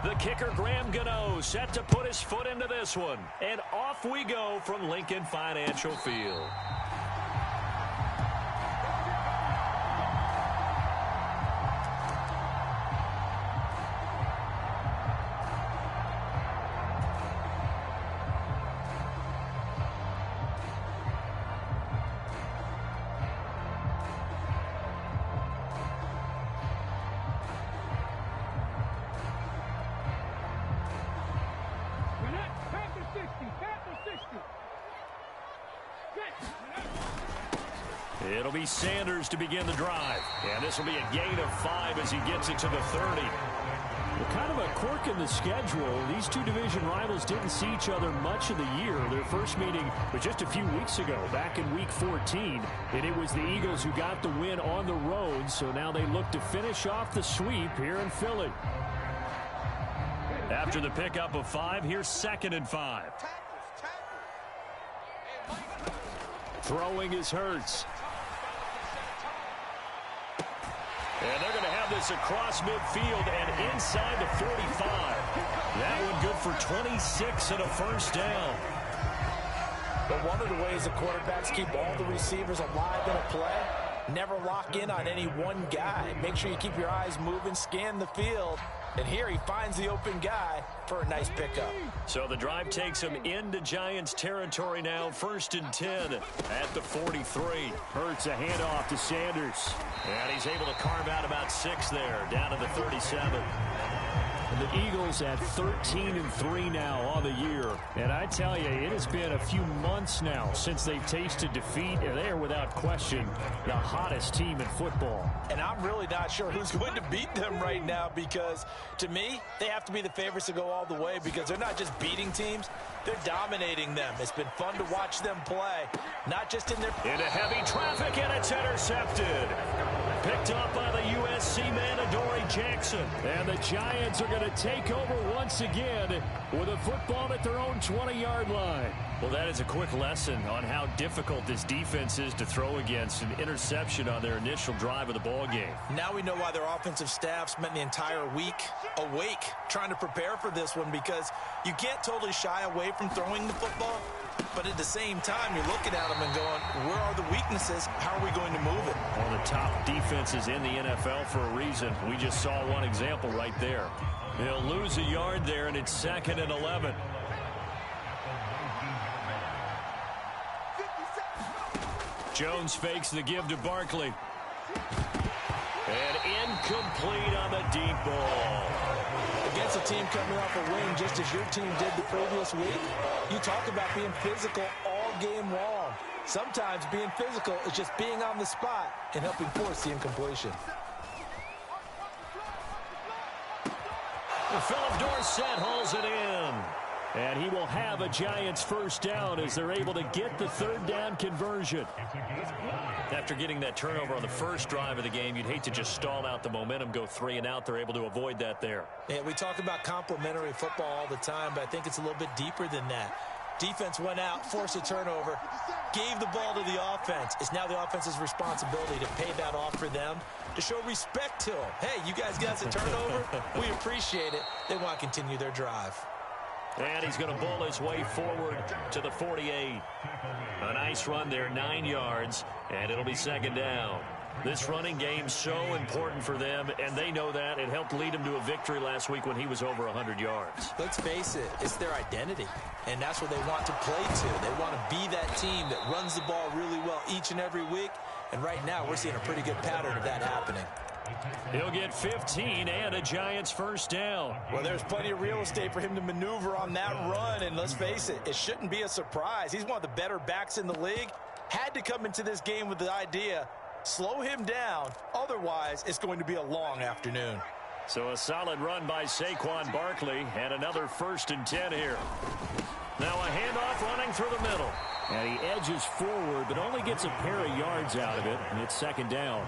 The kicker, Graham Gano, set to put his foot into this one. And off we go from Lincoln Financial Field. It'll be Sanders to begin the drive. And this will be a gain of 5 as he gets it to the 30. Well, kind of a quirk in the schedule. These two division rivals didn't see each other much of the year. Their first meeting was just a few weeks ago, back in Week 14. And it was the Eagles who got the win on the road. So now they look to finish off the sweep here in Philly. After the pickup of 5, here's 2nd and 5. Throwing is Hurts. And they're going to have this across midfield and inside the 45. That one good for 26 and a first down. But one of the ways the quarterbacks keep all the receivers alive in a play, never lock in on any one guy. Make sure you keep your eyes moving, scan the field. And here he finds the open guy for a nice pickup. So the drive takes him into Giants territory now. 1st and 10 at the 43. Hurts a handoff to Sanders. And he's able to carve out about 6 there, down to the 37. And the Eagles at 13-3 now on the year. And I tell you, it has been a few months now since they've tasted defeat, and they are without question the hottest team in football. And I'm really not sure who's going to beat them right now, because to me, they have to be the favorites to go all the way, because they're not just beating teams, they're dominating them. It's been fun to watch them play, not just in their... Into heavy traffic, and it's intercepted. Picked up by the USC man, Adoree Jackson. And the Giants are going to take over once again with a football at their own 20-yard line. Well, that is a quick lesson on how difficult this defense is to throw against. An interception on their initial drive of the ball game. Now we know why their offensive staff spent the entire week awake trying to prepare for this one, because you can't totally shy away from throwing the football, but at the same time, you're looking at them and going, where are the weaknesses? How are we going to move it? One of the top defenses in the NFL for a reason. We just saw one example right there. He'll lose a yard there, and it's 2nd and 11. Jones fakes the give to Barkley. And incomplete on the deep ball. Against a team coming off a win, just as your team did the previous week, you talk about being physical all game long. Sometimes being physical is just being on the spot and helping force the incompletion. Philip Dorsett hauls it in. And he will have a Giants first down as they're able to get the 3rd down conversion. After getting that turnover on the first drive of the game, you'd hate to just stall out the momentum, go 3 and out. They're able to avoid that there. Yeah, we talk about complementary football all the time, but I think it's a little bit deeper than that. Defense went out, forced a turnover, gave the ball to the offense. It's now the offense's responsibility to pay that off for them, to show respect to them. Hey, you guys got the turnover? We appreciate it. They want to continue their drive. And he's going to bowl his way forward to the 48. A nice run there, 9 yards, and it'll be 2nd down. This running game so important for them, and they know that. It helped lead him to a victory last week when he was over 100 yards. Let's face it, it's their identity, and that's what they want to play to. They want to be that team that runs the ball really well each and every week, and right now we're seeing a pretty good pattern of that happening. He'll get 15 and a Giants first down. Well, there's plenty of real estate for him to maneuver on that run, and let's face it, it shouldn't be a surprise. He's one of the better backs in the league. Had to come into this game with the idea, slow him down, otherwise it's going to be a long afternoon. So a solid run by Saquon Barkley, and another 1st and 10 here. Now a handoff running through the middle. And he edges forward, but only gets a pair of yards out of it, and it's 2nd down.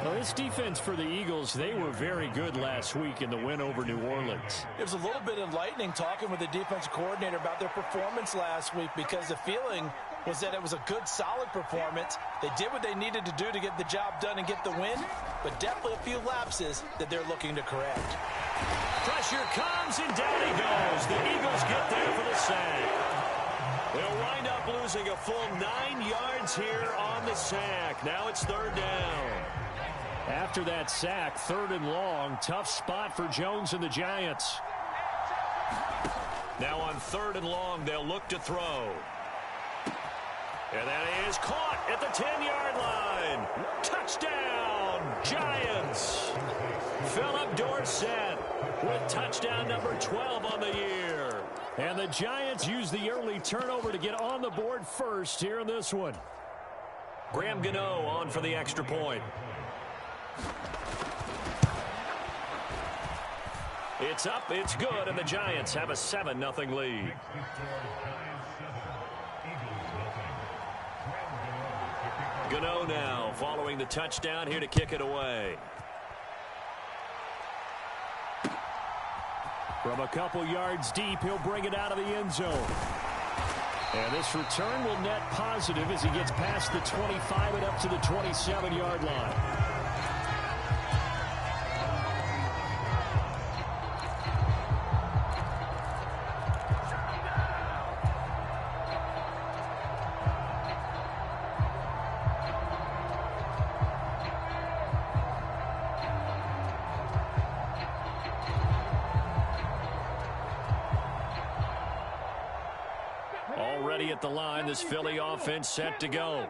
Well, this defense for the Eagles, they were very good last week in the win over New Orleans. It was a little bit enlightening talking with the defensive coordinator about their performance last week, because the feeling was that it was a good, solid performance. They did what they needed to do to get the job done and get the win, but definitely a few lapses that they're looking to correct. Pressure comes, and down he goes. The Eagles get there for the sack. They'll wind up losing a full 9 yards here on the sack. Now it's 3rd down. After that sack, 3rd and long. Tough spot for Jones and the Giants. Now on 3rd and long, they'll look to throw. And that is caught at the 10-yard line. Touchdown, Giants. Philip Dorsett with touchdown number 12 on the year. And the Giants use the early turnover to get on the board first here in this one. Graham Gano on for the extra point. It's up, it's good, and the Giants have a 7-0 lead. Gano now following the touchdown here to kick it away. From a couple yards deep, he'll bring it out of the end zone. And this return will net positive as he gets past the 25 and up to the 27-yard line. Already at the line, this Philly offense set to go.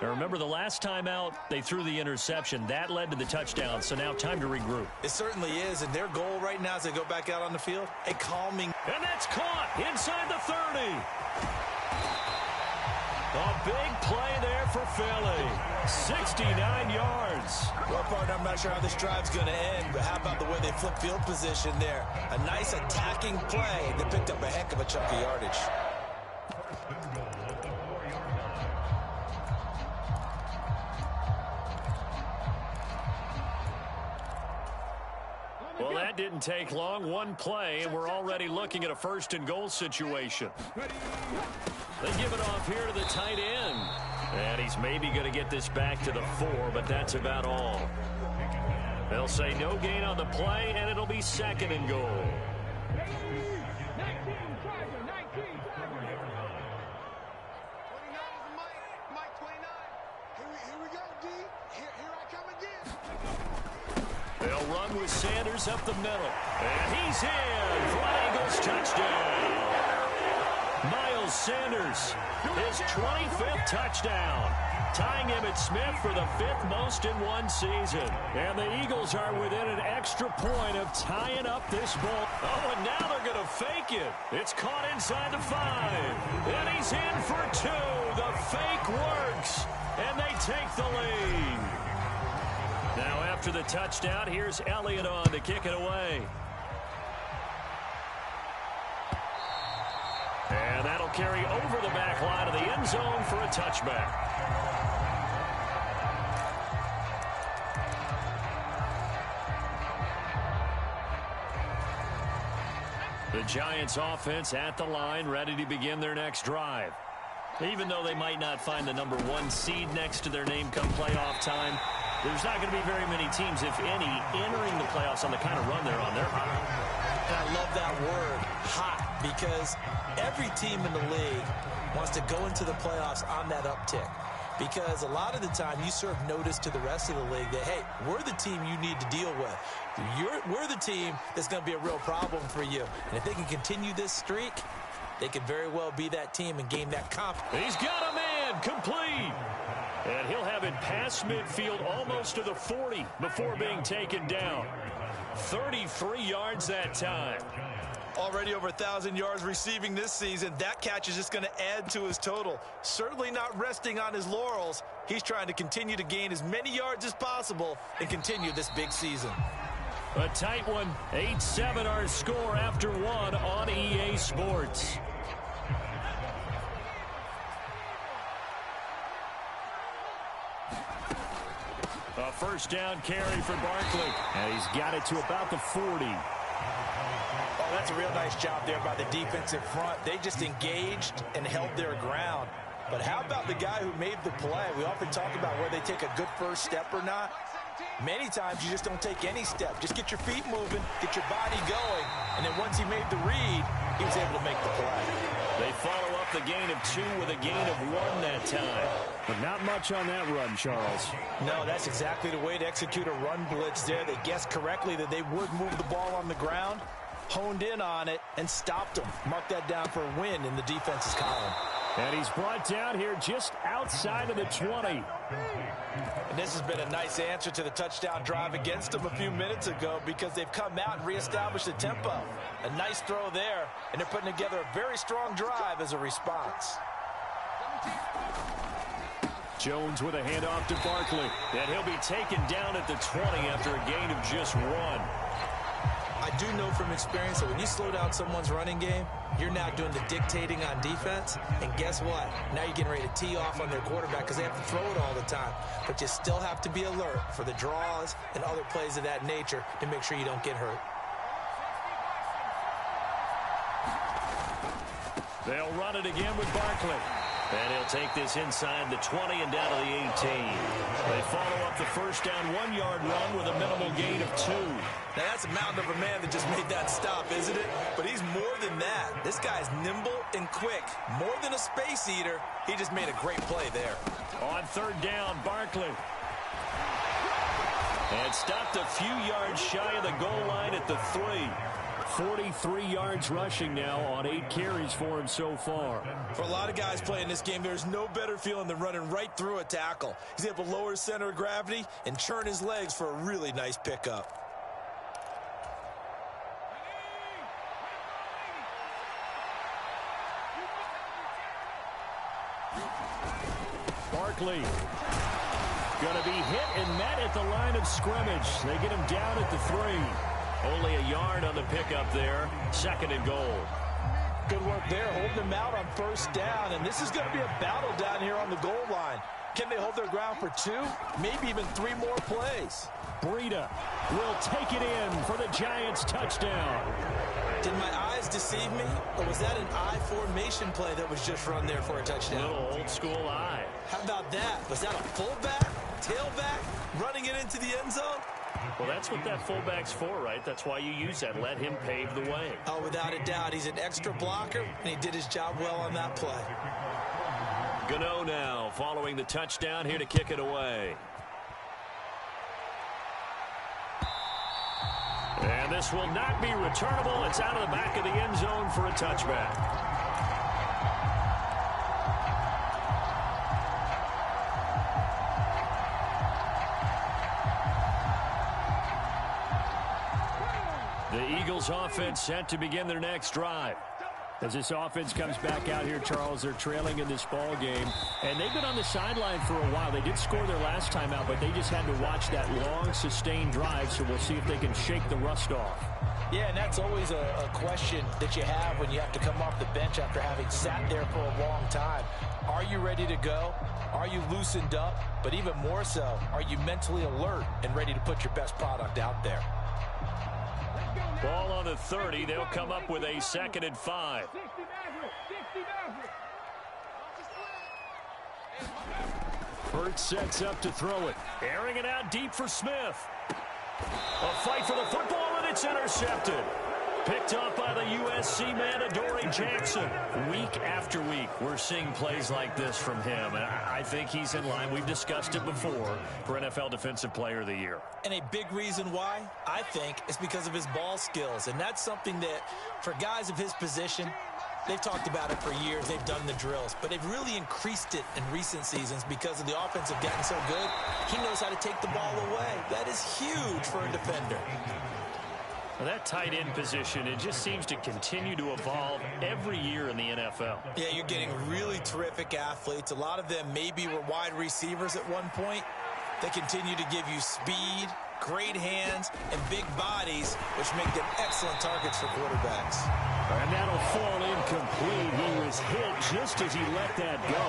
Now remember, the last time out, they threw the interception. That led to the touchdown, so now time to regroup. It certainly is, and their goal right now is to go back out on the field. A calming. And that's caught inside the 30. A big play there for Philly. 69 yards. Well, partner, I'm not sure how this drive's going to end, but how about the way they flip field position there? A nice attacking play that picked up a heck of a chunk of yardage. Well, that didn't take long. One play, and we're already looking at a 1st and goal situation. They give it off here to the tight end. And he's maybe going to get this back to the 4, but that's about all. They'll say no gain on the play, and it'll be 2nd and goal. They'll run with Sanders up the middle. And he's in for an Eagles touchdown. Miles Sanders, his 25th touchdown, tying Emmitt Smith for the 5th most in one season. And the Eagles are within an extra point of tying up this ball. Oh, and now they're going to fake it. It's caught inside the 5. And he's in for 2. The fake works. And they take the lead. Now after the touchdown, here's Elliott on to kick it away. And that'll carry over the back line of the end zone for a touchback. The Giants offense at the line, ready to begin their next drive. Even though they might not find the number 1 seed next to their name come playoff time, there's not going to be very many teams, if any, entering the playoffs on the kind of run they're on. They're hot. And I love that word, hot, because every team in the league wants to go into the playoffs on that uptick. Because a lot of the time you serve notice to the rest of the league that, hey, we're the team you need to deal with. We're the team that's going to be a real problem for you. And if they can continue this streak, they could very well be that team and gain that confidence. He's got a man complete. And he'll have it past midfield almost to the 40 before being taken down. 33 yards that time. Already over 1,000 yards receiving this season. That catch is just going to add to his total. Certainly not resting on his laurels. He's trying to continue to gain as many yards as possible and continue this big season. A tight one. 8-7 our score after 1 on EA Sports. A first down carry for Barkley. And he's got it to about the 40. Oh, that's a real nice job there by the defensive front. They just engaged and held their ground. But how about the guy who made the play? We often talk about whether they take a good first step or not. Many times you just don't take any step. Just get your feet moving, get your body going, and then once he made the read, he was able to make the play. They follow up the gain of 2 with a gain of 1 that time. But not much on that run, Charles. No, that's exactly the way to execute a run blitz there. They guessed correctly that they would move the ball on the ground, honed in on it, and stopped them. Mark that down for a win in the defense's column. And he's brought down here just outside of the 20. And this has been a nice answer to the touchdown drive against them a few minutes ago because they've come out and reestablished the tempo. A nice throw there, and they're putting together a very strong drive as a response. Jones with a handoff to Barkley. And he'll be taken down at the 20 after a gain of just 1. I do know from experience that when you slow down someone's running game, you're now doing the dictating on defense. And guess what? Now you're getting ready to tee off on their quarterback because they have to throw it all the time. But you still have to be alert for the draws and other plays of that nature to make sure you don't get hurt. They'll run it again with Barkley. And he'll take this inside the 20 and down to the 18. They follow up the first down 1-yard run with a minimal gain of 2. Now that's a mountain of a man that just made that stop, isn't it? But he's more than that. This guy's nimble and quick. More than a space eater. He just made a great play there. On third down, Barkley. And stopped a few yards shy of the goal line at the 3. 43 yards rushing now on 8 carries for him so far. For a lot of guys playing this game, there's no better feeling than running right through a tackle. He's able to lower his center of gravity and churn his legs for a really nice pickup. Barkley going to be hit and met at the line of scrimmage. They get him down at the 3. Only a yard on the pickup there. 2nd and goal. Good work there, holding him out on first down. And this is going to be a battle down here on the goal line. Can they hold their ground for 2? Maybe even 3 more plays. Breida will take it in for the Giants touchdown. Did my eyes deceive me? Or was that an I formation play that was just run there for a touchdown? A little old school eye. How about that? Was that a fullback, tailback, running it into the end zone? Well, that's what that fullback's for, right? That's why you use that. Let him pave the way. Oh, without a doubt. He's an extra blocker, and he did his job well on that play. Gano now following the touchdown here to kick it away. And this will not be returnable. It's out of the back of the end zone for a touchback. The Eagles offense set to begin their next drive. As this offense comes back out here, Charles, they're trailing in this ball game. And they've been on the sideline for a while. They did score their last time out, but they just had to watch that long, sustained drive. So we'll see if they can shake the rust off. Yeah, and that's always a question that you have when you have to come off the bench after having sat there for a long time. Are you ready to go? Are you loosened up? But even more so, are you mentally alert and ready to put your best product out there? Ball on the 30. They'll come up with a 2nd and 5. Burt sets up to throw it. Airing it out deep for Smith. A fight for the football, and it's intercepted. Picked off by the USC man, Adoree Jackson. Week after week, we're seeing plays like this from him. And I think he's in line. We've discussed it before for NFL Defensive Player of the Year. And a big reason why, I think, is because of his ball skills. And that's something that, for guys of his position, they've talked about it for years. They've done the drills. But they've really increased it in recent seasons because of the offense have gotten so good. He knows how to take the ball away. That is huge for a defender. Well, that tight end position, it just seems to continue to evolve every year in the NFL. Yeah, you're getting really terrific athletes. A lot of them maybe were wide receivers at one point. They continue to give you speed, great hands, and big bodies, which make them excellent targets for quarterbacks. And that'll fall incomplete. He was hit just as he let that go.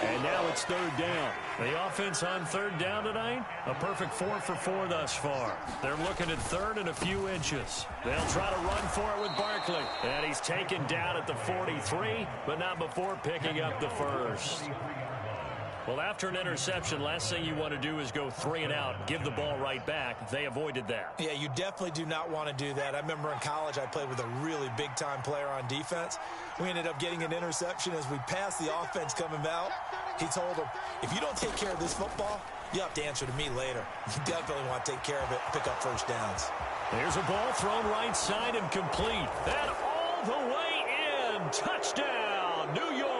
And now it's 3rd down. The offense on 3rd down tonight, a perfect 4 for 4 thus far. They're looking at 3rd and a few inches. They'll try to run for it with Barkley. And he's taken down at the 43, but not before picking up the first. Well, after an interception, last thing you want to do is go 3 and out, give the ball right back. They avoided that. Yeah, you definitely do not want to do that. I remember in college I played with a really big-time player on defense. We ended up getting an interception as we passed the offense coming out. He told him, if you don't take care of this football, you have to answer to me later. You definitely want to take care of it, pick up first downs. There's a ball thrown right side and complete. And all the way in. Touchdown, New York.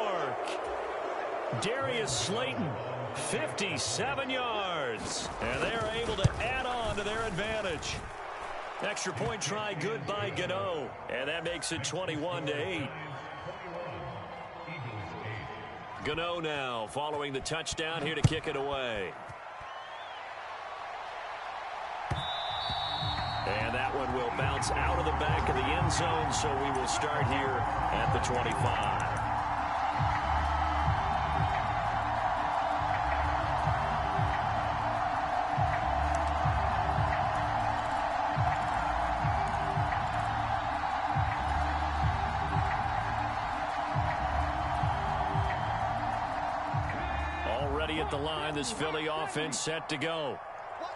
Darius Slayton, 57 yards. And they're able to add on to their advantage. Extra point try good by Gano. And that makes it 21-8. Gano now following the touchdown here to kick it away. And that one will bounce out of the back of the end zone, so we will start here at the 25. Already at the line, this Philly offense set to go.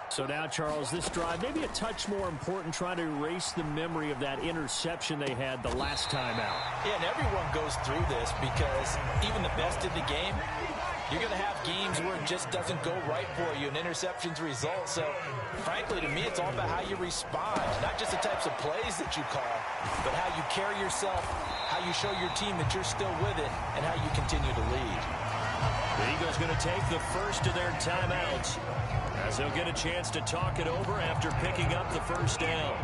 So now, Charles, this drive maybe a touch more important, trying to erase the memory of that interception they had the last time out. Yeah, and everyone goes through this because even the best in the game, you're going to have games where it just doesn't go right for you, and interceptions result. So, frankly, to me, it's all about how you respond, not just the types of plays that you call, but how you carry yourself, how you show your team that you're still with it, and how you continue to lead. The Eagles going to take the first of their timeouts, as they'll get a chance to talk it over after picking up the first down.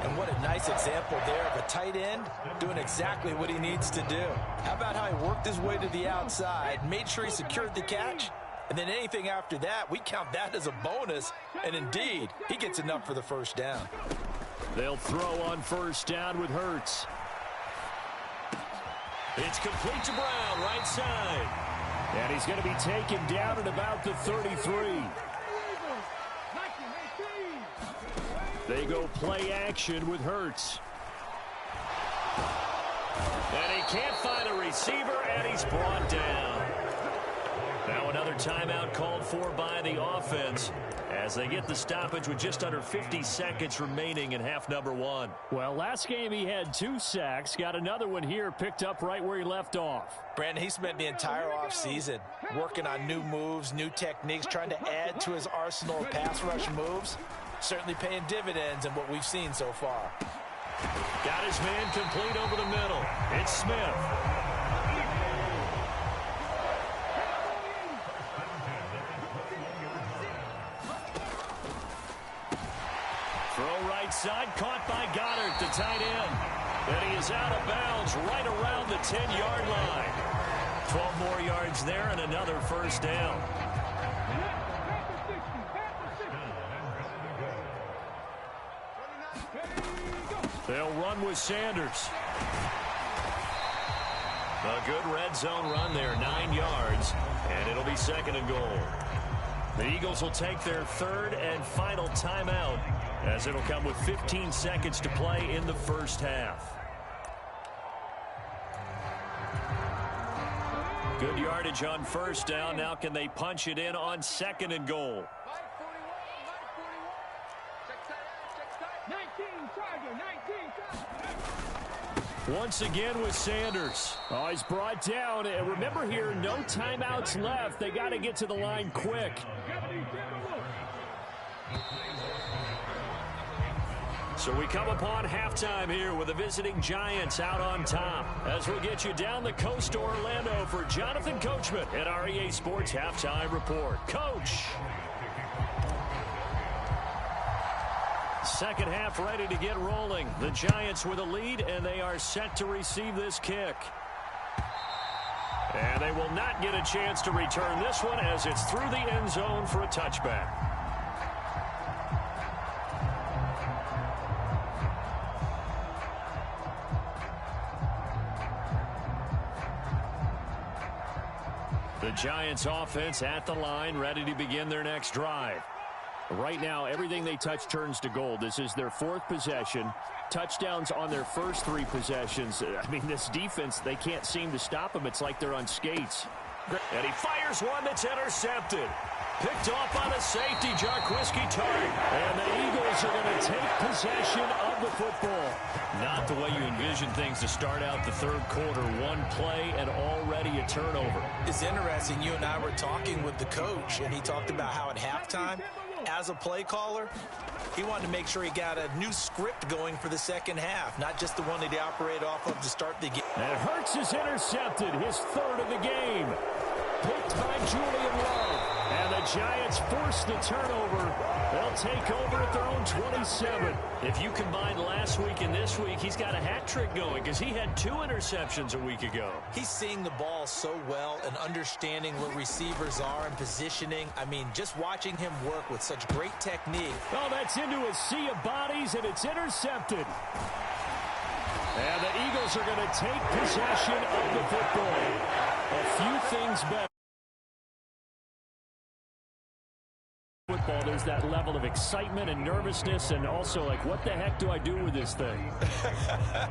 And what a nice example there of a tight end doing exactly what he needs to do. How about how he worked his way to the outside, made sure he secured the catch, and then anything after that, we count that as a bonus. And indeed, he gets enough for the first down. They'll throw on first down with Hurts. It's complete to Brown, right side. And he's going to be taken down at about the 33. They go play action with Hurts. And he can't find a receiver, and he's brought down. Now another timeout called for by the offense as they get the stoppage with just under 50 seconds remaining in half number 1. Well, last game he had 2 sacks. Got another one here, picked up right where he left off. Brandon, he spent the entire offseason working on new moves, new techniques, trying to add to his arsenal of pass rush moves. Certainly paying dividends in what we've seen so far. Got his man complete over the middle. It's Smith. Throw right side, caught by Goddard, the tight end. And he is out of bounds right around the 10-yard line. 12 more yards there and another first down. They'll run with Sanders. A good red zone run there, 9 yards, and it'll be second and goal. The Eagles will take their third and final timeout, as it'll come with 15 seconds to play in the first half. Good yardage on first down. Now can they punch it in on second and goal? Once again with Sanders. Oh, he's brought down. And remember here, no timeouts left. They got to get to the line quick. So we come upon halftime here with the visiting Giants out on top. As we'll get you down the coast to Orlando for Jonathan Coachman at our EA Sports Halftime Report. Coach! Second half ready to get rolling. The Giants with a lead, and they are set to receive this kick. And they will not get a chance to return this one as it's through the end zone for a touchback. The Giants offense at the line, ready to begin their next drive. Right now, everything they touch turns to gold. This is their 4th possession. Touchdowns on their first 3 possessions. I mean, this defense, they can't seem to stop them. It's like they're on skates. And he fires one that's intercepted. Picked off by the safety, Jarquiski Tartt. And the Eagles are going to take possession of the football. Not the way you envision things to start out the third quarter. One play and already a turnover. It's interesting. You and I were talking with the coach, and he talked about how at halftime, as a play caller, he wanted to make sure he got a new script going for the second half, not just the one that he operated off of to start the game. And Hurts is intercepted, his third of the game. Picked by Julian Love. And the Giants force the turnover. They'll take over at their own 27. If you combine last week and this week, he's got a hat trick going because he had 2 interceptions a week ago. He's seeing the ball so well and understanding where receivers are and positioning. I mean, just watching him work with such great technique. Oh, that's into a sea of bodies, and it's intercepted. And the Eagles are going to take possession of the football. A few things better. Football, there's that level of excitement and nervousness, and also like, what the heck do I do with this thing?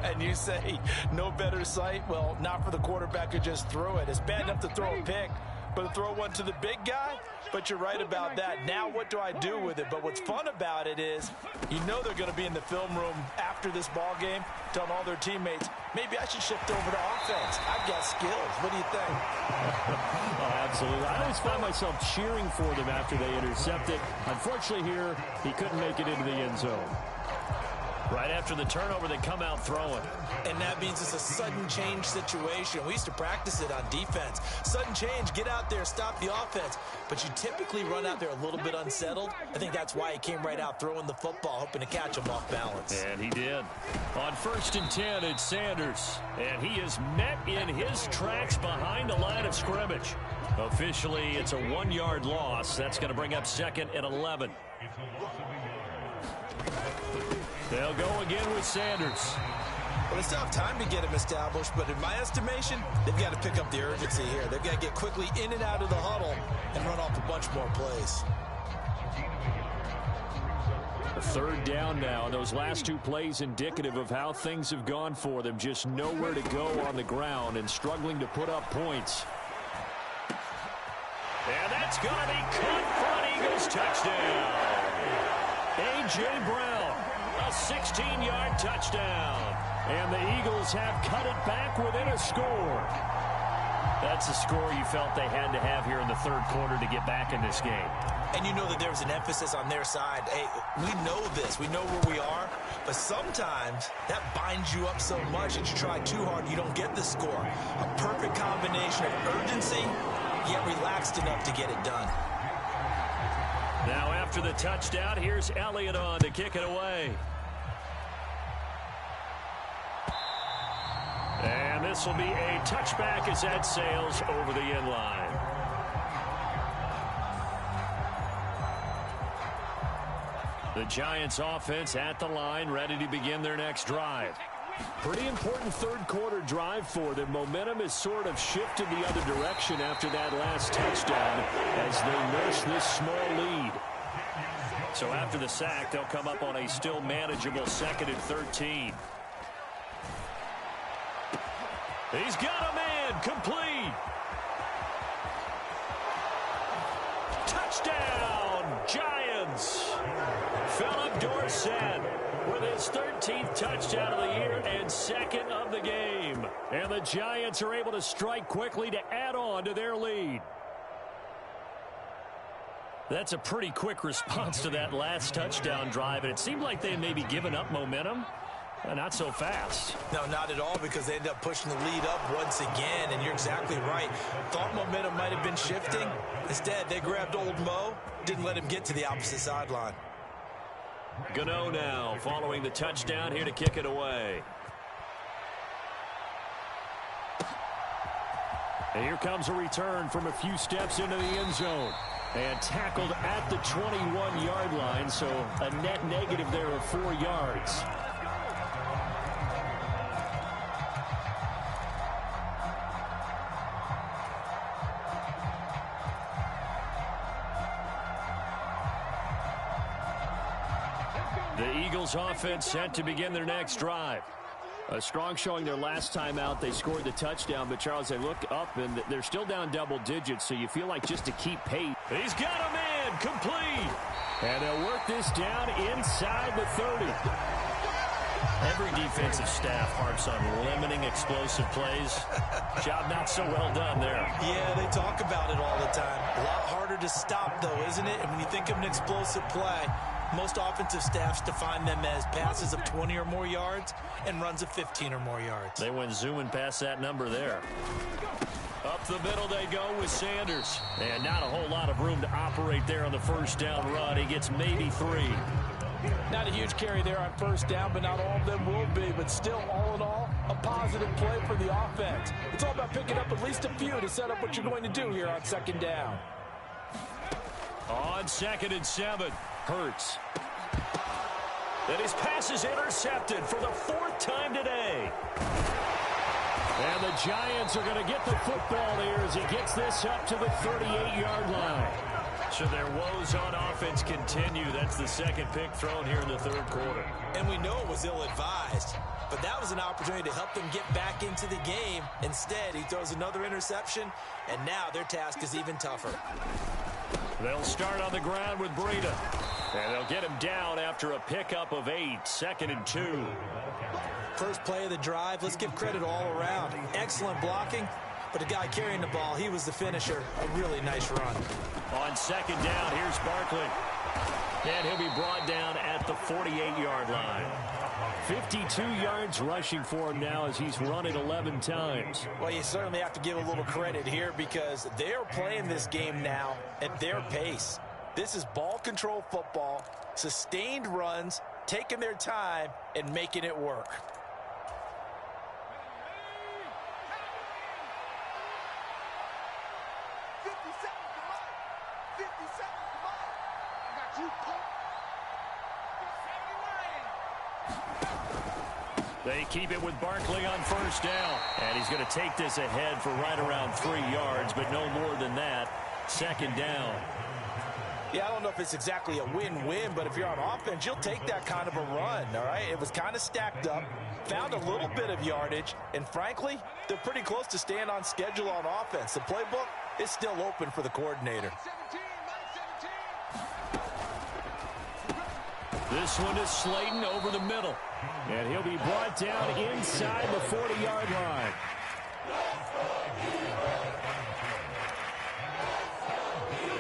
And you say no better sight? Well, not for the quarterback who just threw it. It's bad enough to throw a pick, but to throw one to the big guy? But you're right about that. Now what do I do with it? But what's fun about it is you know they're going to be in the film room after this ball game telling all their teammates, maybe I should shift over to offense. I've got skills. What do you think? Oh, absolutely. I always find myself cheering for them after they intercept it. Unfortunately here, he couldn't make it into the end zone. Right after the turnover, they come out throwing. And that means it's a sudden change situation. We used to practice it on defense. Sudden change, get out there, stop the offense. But you typically run out there a little bit unsettled. I think that's why he came right out throwing the football, hoping to catch him off balance. And he did. On 1st and 10, it's Sanders. And he is met in his tracks behind the line of scrimmage. Officially, it's a 1-yard loss. That's going to bring up 2nd and 11. They'll go again with Sanders. Well, they still have time to get him established, but in my estimation, they've got to pick up the urgency here. They've got to get quickly in and out of the huddle and run off a bunch more plays. A 3rd down now. Those last 2 plays indicative of how things have gone for them. Just nowhere to go on the ground and struggling to put up points. And that's going to be caught for an Eagles touchdown. A.J. Brown, a 16-yard touchdown. And the Eagles have cut it back within a score. That's a score you felt they had to have here in the third quarter to get back in this game. And you know that there's an emphasis on their side. Hey, we know this. We know where we are. But sometimes that binds you up so much that you try too hard, you don't get the score. A perfect combination of urgency, yet relaxed enough to get it done. Now after the touchdown, here's Elliott on to kick it away. And this will be a touchback as that sails over the end line. The Giants offense at the line, ready to begin their next drive. Pretty important third quarter drive for them. Momentum has sort of shifted the other direction after that last touchdown as they nurse this small lead. So after the sack, they'll come up on a still manageable 2nd and 13. He's got a man, complete. Touchdown, Giants. Philip Dorsett with his 13th touchdown of the year and 2nd of the game. And the Giants are able to strike quickly to add on to their lead. That's a pretty quick response to that last touchdown drive, and it seemed like they had maybe given up momentum. Not so fast. No, not at all, because they end up pushing the lead up once again, and you're exactly right. Thought momentum might have been shifting. Instead, they grabbed old Mo, didn't let him get to the opposite sideline. Gano now following the touchdown here to kick it away. And here comes a return from a few steps into the end zone. And tackled at the 21-yard line, so a net negative there of 4 yards. The Eagles offense set to begin their next drive. A strong showing their last time out. They scored the touchdown, but Charles, they look up and they're still down double digits, so you feel like just to keep pace. He's got a man, complete. And they'll work this down inside the 30. Every defensive staff harps on limiting explosive plays. Job not so well done there. Yeah, they talk about it all the time. A lot harder to stop, though, isn't it? And when you think of an explosive play, most offensive staffs define them as passes of 20 or more yards and runs of 15 or more yards. They went zooming past that number there. Up the middle they go with Sanders. And not a whole lot of room to operate there on the first down run. He gets maybe 3. Not a huge carry there on first down, but not all of them will be. But still, all in all, a positive play for the offense. It's all about picking up at least a few to set up what you're going to do here on second down. On 2nd and 7, Hurts. And his pass is intercepted for the 4th time today. And the Giants are going to get the football here as he gets this up to the 38-yard line. So their woes on offense continue. That's the second pick thrown here in the 3rd quarter. And we know it was ill-advised, but that was an opportunity to help them get back into the game. Instead, he throws another interception, and now their task is even tougher. They'll start on the ground with Breida. And they'll get him down after a pickup of 8, 2nd and 2. First play of the drive, let's give credit all around. Excellent blocking, but the guy carrying the ball, he was the finisher. A really nice run. On 2nd down, here's Barkley. And he'll be brought down at the 48-yard line. 52 yards rushing for him now as he's run it 11 times. Well, you certainly have to give a little credit here because they're playing this game now at their pace. This is ball control football, sustained runs, taking their time, and making it work. They keep it with Barkley on first down. And he's going to take this ahead for right around 3 yards, but no more than that. 2nd down. Yeah, I don't know if it's exactly a win-win, but if you're on offense, you'll take that kind of a run, all right? It was kind of stacked up, found a little bit of yardage, and frankly, they're pretty close to staying on schedule on offense. The playbook is still open for the coordinator. This one is Slayton over the middle. And he'll be brought down inside the 40-yard line.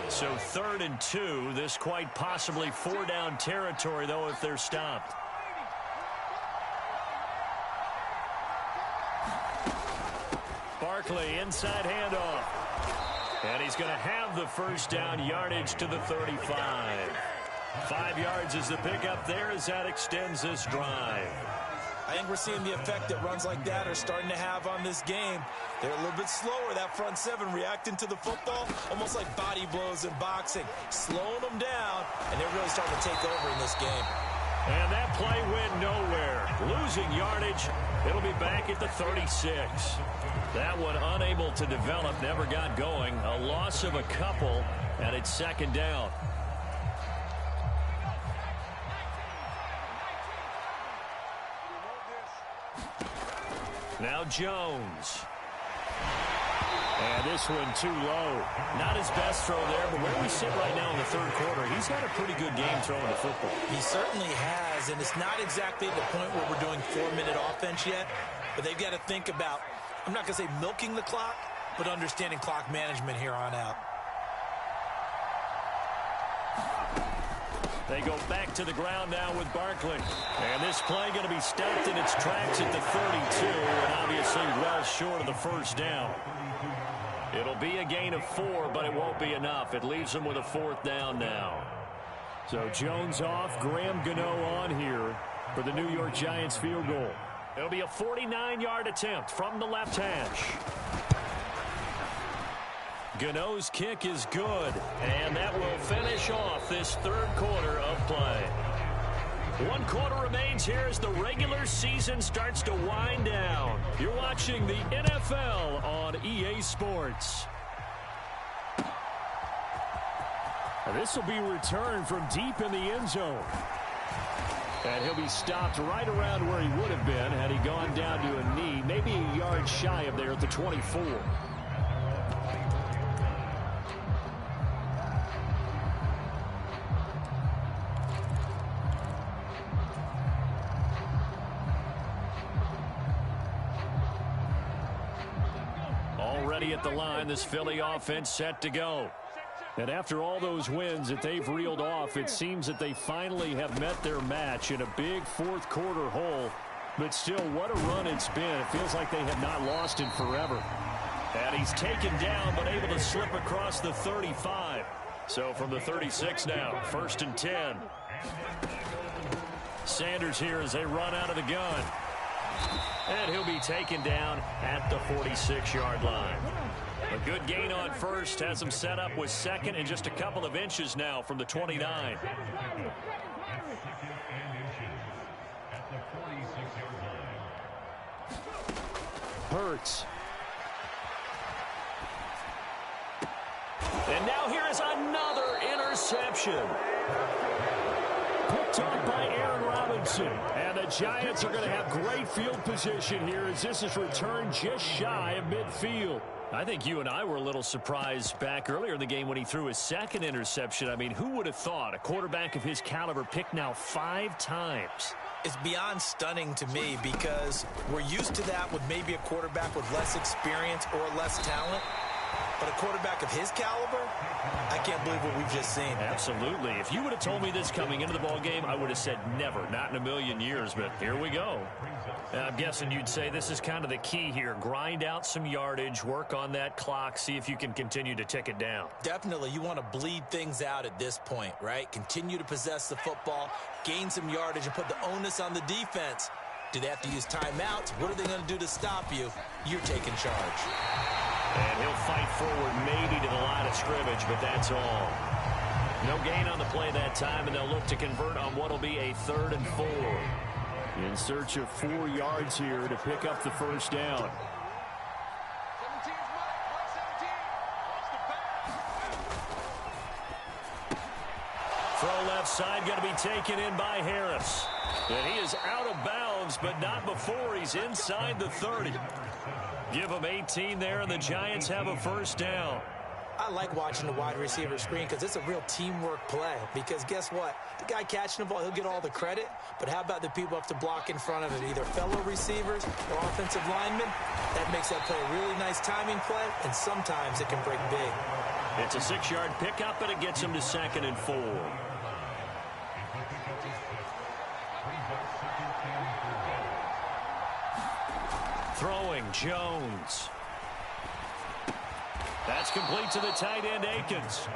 So 3rd and 2, this quite possibly 4-down territory, though, if they're stopped. Barkley, inside handoff. And he's going to have the first down, yardage to the 35. 5 yards is the pickup there as that extends this drive. I think we're seeing the effect that runs like that are starting to have on this game. They're a little bit slower, that front 7, reacting to the football, almost like body blows in boxing, slowing them down, and they're really starting to take over in this game. And that play went nowhere. Losing yardage, it'll be back at the 36. That one unable to develop, never got going. A loss of a couple, and it's 2nd down. Now Jones. And this one too low. Not his best throw there, but where we sit right now in the 3rd quarter, he's had a pretty good game throwing the football. He certainly has, and it's not exactly at the point where we're doing 4-minute offense yet, but they've got to think about, I'm not going to say milking the clock, but understanding clock management here on out. They go back to the ground now with Barkley. And this play going to be stopped in its tracks at the 32, and obviously well short of the first down. It'll be a gain of 4, but it won't be enough. It leaves them with a 4th down now. So Jones off, Graham Gano on here for the New York Giants field goal. It'll be a 49-yard attempt from the left hash. Gano's kick is good, and that will finish off this 3rd quarter of play. 1 quarter remains here as the regular season starts to wind down. You're watching the NFL on EA Sports. This will be returned from deep in the end zone. And he'll be stopped right around where he would have been had he gone down to a knee, maybe a yard shy of there at the 24. Already at the line, this Philly offense set to go. And after all those wins that they've reeled off, it seems that they finally have met their match in a big fourth quarter hole. But still, what a run it's been. It feels like they have not lost in forever. And he's taken down, but able to slip across the 35. So from the 36 now, 1st and 10. Sanders here as they run out of the gun. And he'll be taken down at the 46-yard line. A good gain on first, has him set up with second and just a couple of inches now from the 29. Hurts. And now here is another interception. Picked up by Aaron Robinson. And the Giants are going to have great field position here as this is returned just shy of midfield. I think you and I were a little surprised back earlier in the game when he threw his second interception. I mean, who would have thought a quarterback of his caliber picked now 5 times? It's beyond stunning to me because we're used to that with maybe a quarterback with less experience or less talent. But a quarterback of his caliber, I can't believe what we've just seen. Absolutely. If you would have told me this coming into the ball game, I would have said never, not in a million years. But here we go. I'm guessing you'd say this is kind of the key here. Grind out some yardage, work on that clock, see if you can continue to tick it down. Definitely. You want to bleed things out at this point, right? Continue to possess the football, gain some yardage, and put the onus on the defense. Do they have to use timeouts? What are they going to do to stop you? You're taking charge. And he'll fight forward maybe to the line of scrimmage, but that's all. No gain on the play that time, and they'll look to convert on what will be a 3rd and 4. In search of 4 yards here to pick up the first down. Throw left side, going to be taken in by Harris. And he is out of bounds, but not before he's inside the 30. Give him 18 there, and the Giants have a first down. I like watching the wide receiver screen because it's a real teamwork play. Because guess what? The guy catching the ball, he'll get all the credit. But how about the people up to block in front of it? Either fellow receivers or offensive linemen. That makes that play a really nice timing play, and sometimes it can break big. It's a 6-yard pickup, and it gets him to 2nd and 4. Throwing, Jones. That's complete to the tight end, Akins.